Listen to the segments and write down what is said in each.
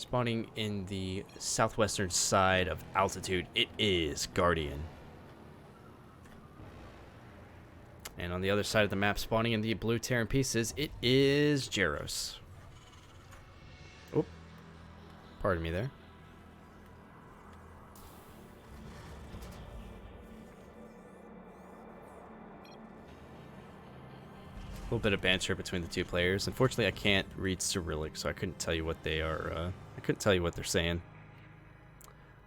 Spawning in the southwestern side of altitude, it is Guardian. And on the other side of the map, spawning in the blue Terran pieces, it is JEROS. Oh, pardon me there. A little bit of banter between the two players. Unfortunately, I can't read Cyrillic, so I couldn't tell you what they are. I couldn't tell you what they're saying.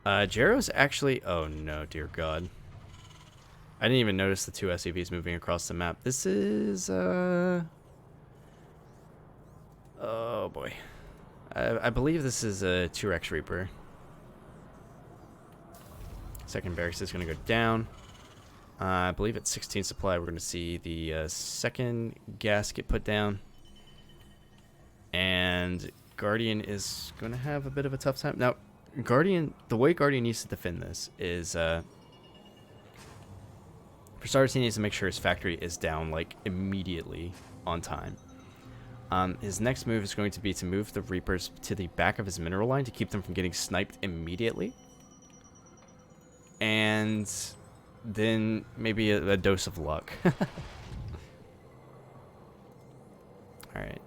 JEROS actually. Oh no, dear God! I didn't even notice the two SUVs moving across the map. This is oh boy, I believe this is a T-Rex Reaper. Second barracks is going to go down. I believe at 16 supply, we're going to see the second gas get put down. And Guardian is going to have a bit of a tough time. Now, Guardian, the way Guardian needs to defend this is, for starters, he needs to make sure his factory is down, like, immediately on time. His next move is going to be to move the Reapers to the back of his mineral line to keep them from getting sniped immediately. And then maybe a dose of luck. Alright.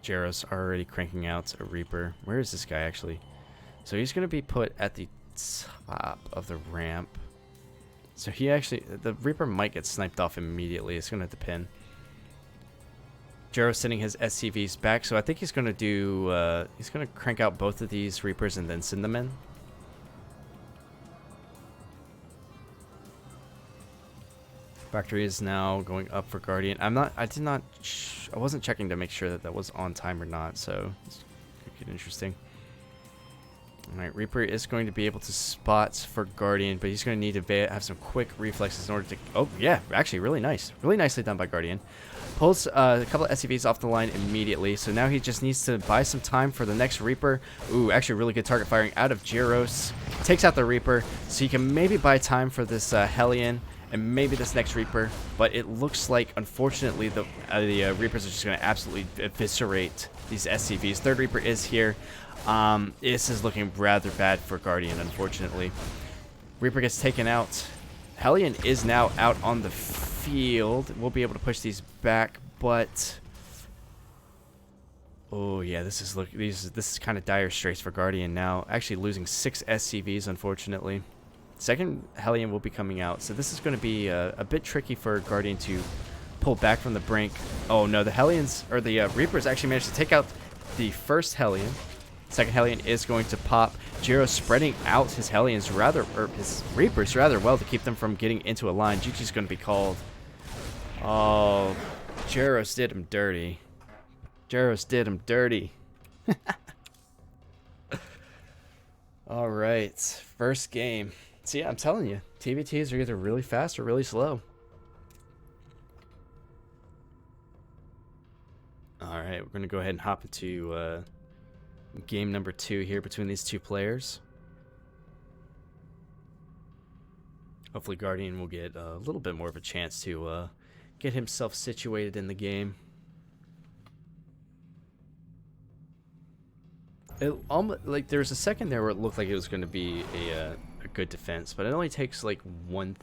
JEROS already cranking out a Reaper. Where is this guy actually? So he's going to be put at the top of the ramp. So he actually, the Reaper might get sniped off immediately. It's going to depend. JEROS sending his SCVs back, so I think he's going to do, he's going to crank out both of these Reapers and then send them in. Factory is now going up for Guardian. I wasn't checking to make sure that that was on time or not, so it's could get interesting. Alright, Reaper is going to be able to spot for Guardian, but he's going to need to have some quick reflexes in order to... Oh, yeah, actually, really nice. Really nicely done by Guardian. Pulls a couple of SCVs off the line immediately, so now he just needs to buy some time for the next Reaper. Ooh, actually really good target firing out of JEROS. Takes out the Reaper, so he can maybe buy time for this Hellion and maybe this next Reaper, but it looks like, unfortunately, the Reapers are just going to absolutely eviscerate these SCVs. Third Reaper is here. This is looking rather bad for Guardian, unfortunately. Reaper gets taken out. Hellion is now out on the field. We'll be able to push these back, but... Oh, yeah, this is kind of dire straits for Guardian now. Actually losing 6 SCVs, unfortunately. Second Hellion will be coming out, so this is going to be a bit tricky for Guardian to pull back from the brink. Oh, no, the Hellions, or the Reapers actually managed to take out the first Hellion. Second Hellion is going to pop. JEROS spreading out his Hellions his Reapers rather well to keep them from getting into a line. GG's going to be called. Oh, JEROS did him dirty. JEROS did him dirty. All right, first game. See, I'm telling you, TVTs are either really fast or really slow. All right, we're going to go ahead and hop into game number 2 here between these two players. Hopefully Guardian will get a little bit more of a chance to get himself situated in the game. It almost, like, there was a second there where it looked like it was going to be a good defense, but it only takes like one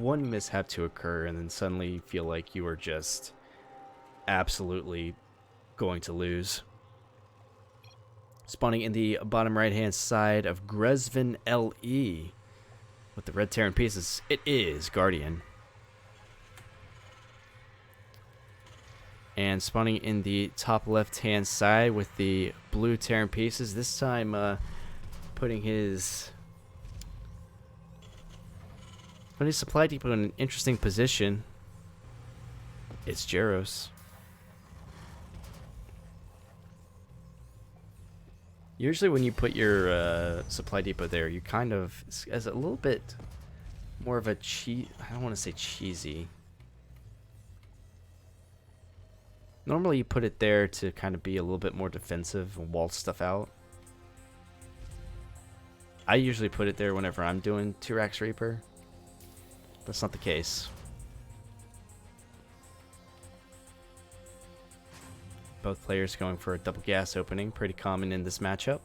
mishap to occur, and then suddenly you feel like you are just absolutely going to lose. Spawning in the bottom right hand side of Grezvin LE with the red Terran pieces, it is Guardian. And spawning in the top left hand side with the blue Terran pieces, this time putting his supply depot in an interesting position. It's JEROS. Usually when you put your supply depot there, you kind of, as a little bit more of a I don't want to say cheesy. Normally you put it there to kind of be a little bit more defensive and wall stuff out. I usually put it there whenever I'm doing T-Rex Reaper. That's not the case. Both players going for a double gas opening, pretty common in this matchup.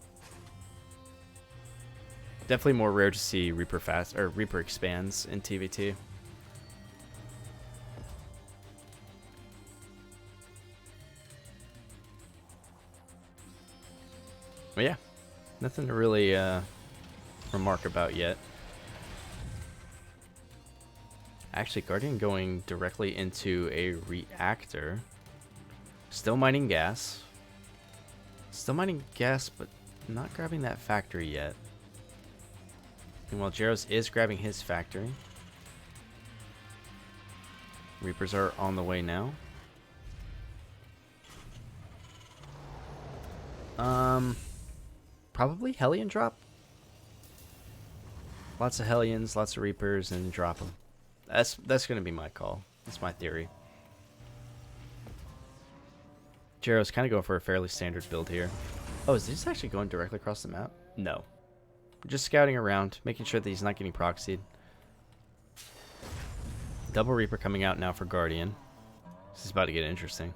Definitely more rare to see Reaper fast or Reaper expands in TVT. But yeah, nothing to really remark about yet. Actually, Guardian going directly into a reactor. Still mining gas. Still mining gas, but not grabbing that factory yet. And while JEROS is grabbing his factory, Reapers are on the way now. Probably Hellion drop. Lots of Hellions, lots of Reapers, and drop them. That's gonna be my call. That's my theory. JEROS kind of going for a fairly standard build here. Oh, is this actually going directly across the map? No. Just scouting around, making sure that he's not getting proxied. Double Reaper coming out now for Guardian. This is about to get interesting.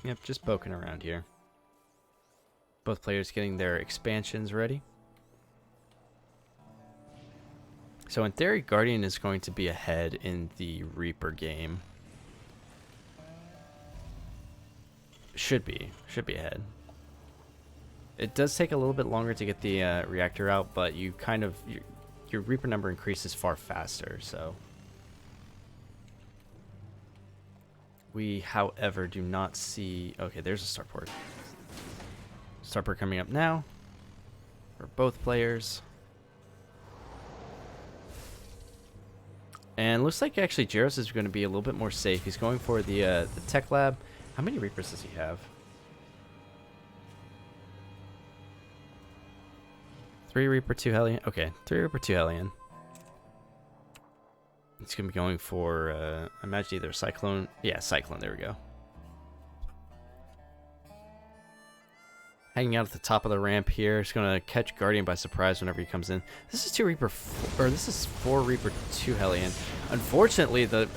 Yep, just poking around here. Both players getting their expansions ready. So in theory, Guardian is going to be ahead in the Reaper game. Should be ahead. It does take a little bit longer to get the reactor out, but you kind of your Reaper number increases far faster. So we, however, do not see. Okay, there's a starport. Starport coming up now for both players. And looks like actually JEROS is going to be a little bit more safe. He's going for the tech lab. How many Reapers does he have? 3 Reaper, 2 Hellion. Okay, 3 Reaper, 2 Hellion. He's going to be going for, I imagine either Cyclone. Yeah, Cyclone. There we go. Hanging out at the top of the ramp here. He's going to catch Guardian by surprise whenever he comes in. This is 2 Reaper, or this is 4 Reaper, 2 Hellion. Unfortunately, the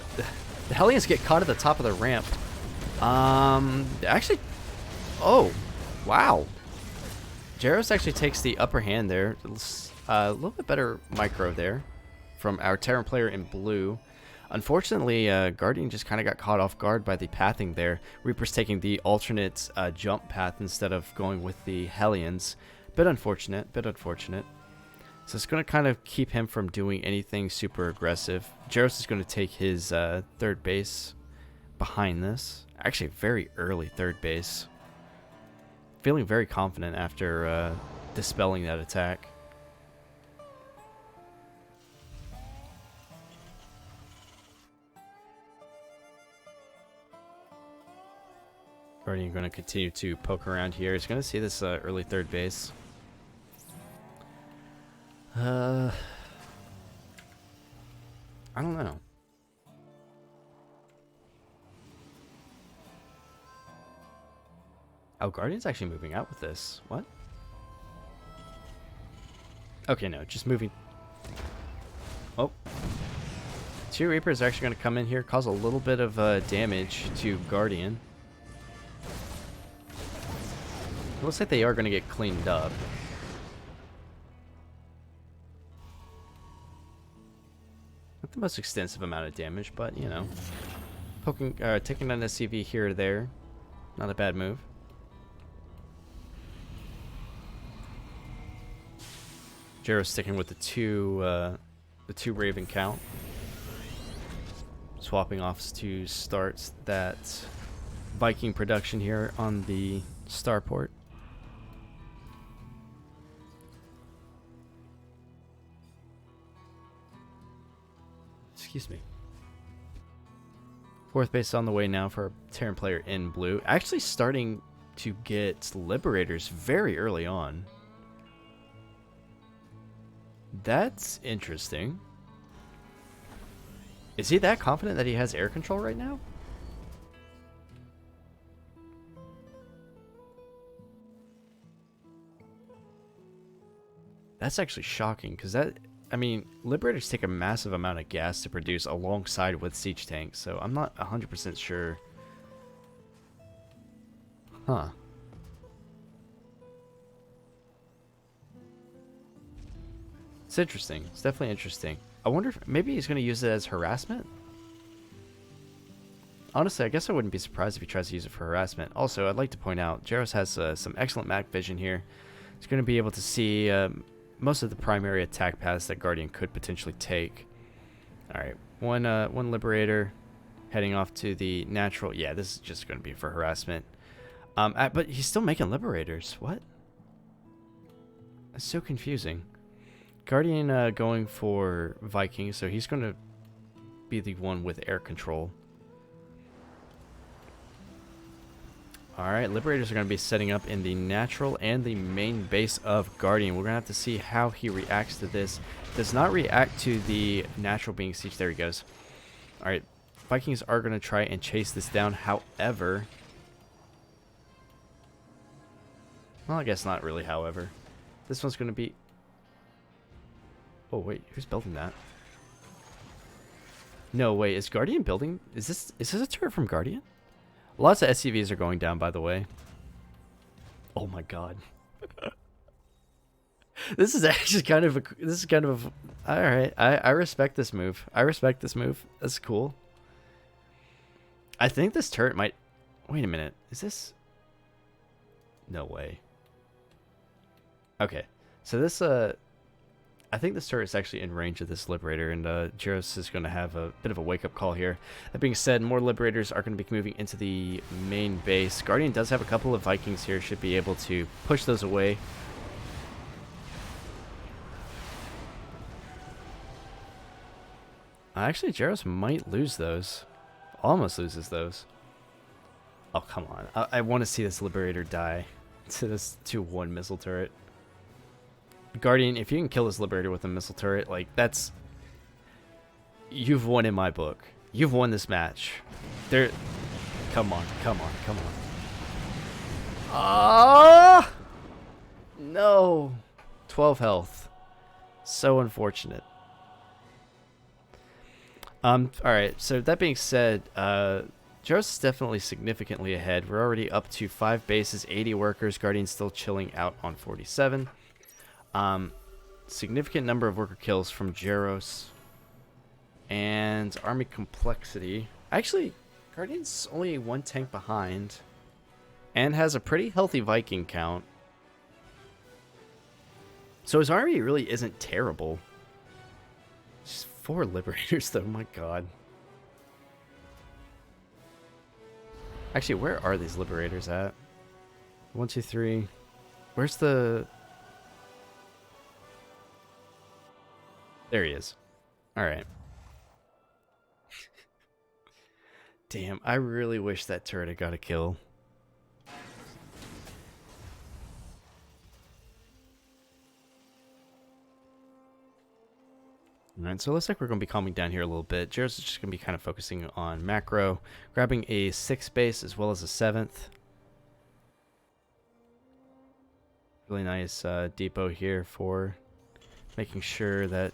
Hellions get caught at the top of the ramp. Actually, oh, wow. JEROS actually takes the upper hand there. A little bit better micro there from our Terran player in blue. Unfortunately, Guardian just kind of got caught off guard by the pathing there. Reaper's taking the alternate jump path instead of going with the Hellions. Bit unfortunate, bit unfortunate. So it's going to kind of keep him from doing anything super aggressive. JEROS is going to take his third base behind this. Actually, very early third base. Feeling very confident after dispelling that attack. Guardian going to continue to poke around here. He's going to see this early third base. I don't know. Oh, Guardian's actually moving out with this. What? Okay, no, just moving. Oh. 2 Reapers are actually going to come in here, cause a little bit of damage to Guardian. It looks like they are going to get cleaned up. Not the most extensive amount of damage, but, you know. Poking, taking an SCV here or there. Not a bad move. JEROS sticking with the two Raven count. Swapping off to start that Viking production here on the starport. Excuse me. Fourth base on the way now for a Terran player in blue. Actually starting to get Liberators very early on. That's interesting. Is he that confident that he has air control right now? That's actually shocking, because that I mean, Liberators take a massive amount of gas to produce alongside with siege tanks, so I'm not 100% sure. Huh. It's interesting. It's definitely interesting. I wonder if maybe he's going to use it as harassment? Honestly, I guess I wouldn't be surprised if he tries to use it for harassment. Also, I'd like to point out, JEROS has some excellent map vision here. He's going to be able to see most of the primary attack paths that Guardian could potentially take. Alright, one Liberator heading off to the natural. Yeah, this is just going to be for harassment. But he's still making Liberators. What? That's so confusing. Guardian going for Viking, so he's going to be the one with air control. Alright, Liberators are going to be setting up in the natural and the main base of Guardian. We're going to have to see how he reacts to this. Does not react to the natural being siege. There he goes. Alright, Vikings are going to try and chase this down. However, well, I guess not really however. This one's going to be... Oh, wait, who's building that? No, wait, is Guardian building... Is this a turret from Guardian? Lots of SCVs are going down, by the way. Oh my god. This is actually kind of a... Alright, I respect this move. I respect this move. That's cool. I think this turret might... Wait a minute. Is this... No way. Okay. So this, I think this turret is actually in range of this Liberator, and JEROS is going to have a bit of a wake-up call here. That being said, more Liberators are going to be moving into the main base. Guardian does have a couple of Vikings here, should be able to push those away. Actually, JEROS might lose those. Almost loses those. Oh, come on. I want to see this Liberator die to this 2-1 missile turret. Guardian, if you can kill this Liberator with a missile turret, like, that's... You've won in my book. You've won this match. There... Come on, come on, come on. Ah! No. 12 health. So unfortunate. Alright, so that being said, JEROS is definitely significantly ahead. We're already up to 5 bases, 80 workers. Guardian's still chilling out on 47. Significant number of worker kills from JEROS. And army complexity. Actually, Guardian's only 1 tank behind. And has a pretty healthy Viking count. So his army really isn't terrible. Just 4 Liberators though, my god. Actually, where are these Liberators at? 1, 2, 3. Where's the... There he is. Alright. Damn, I really wish that turret had got a kill. Alright, so it looks like we're going to be calming down here a little bit. JEROS is just going to be kind of focusing on macro, grabbing a 6th base as well as a 7th. Really nice depot here for making sure that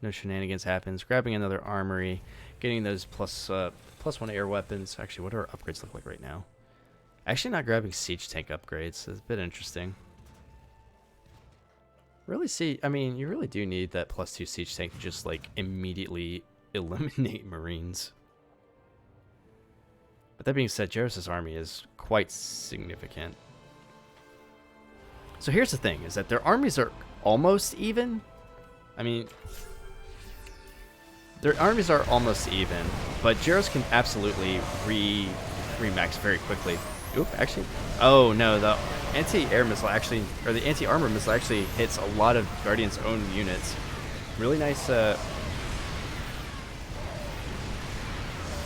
no shenanigans happens. Grabbing another armory, getting those plus 1 air weapons. Actually, what do our upgrades look like right now? Actually not grabbing siege tank upgrades, so it's a bit interesting. Really see, I mean, you really do need that +2 siege tank to just like immediately eliminate Marines. But that being said, JEROS' army is quite significant. So here's the thing, is that their armies are almost even. I mean, their armies are almost even, but JEROS can absolutely remax very quickly. Oop, actually, oh no, the anti-air missile actually, or the anti-armor missile actually hits a lot of Guardian's own units. Really nice, I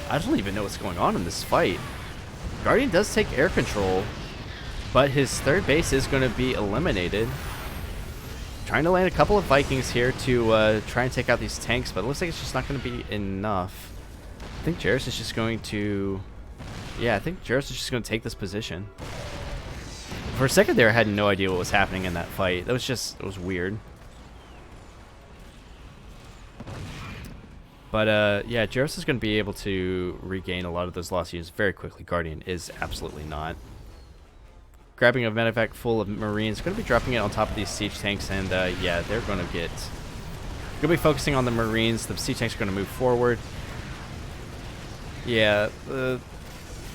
don't even know what's going on in this fight. Guardian does take air control, but his 3rd base is going to be eliminated. Trying to land a couple of Vikings here to try and take out these tanks, but it looks like it's just not going to be enough. I think JEROS is just going to... Yeah, I think JEROS is just going to take this position. For a second there, I had no idea what was happening in that fight. That was just... It was weird. But yeah, JEROS is going to be able to regain a lot of those lost units very quickly. Guardian is absolutely not. Grabbing a medevac full of Marines, going to be dropping it on top of these siege tanks, and yeah, they're going to get... Going to be focusing on the Marines. The siege tanks are going to move forward. Yeah,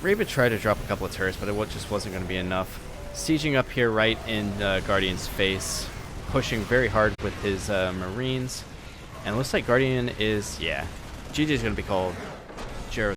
Raven tried to drop a couple of turrets, but it just wasn't going to be enough. Sieging up here right in Guardian's face, pushing very hard with his Marines. And it looks like Guardian is, yeah, GG is going to be called.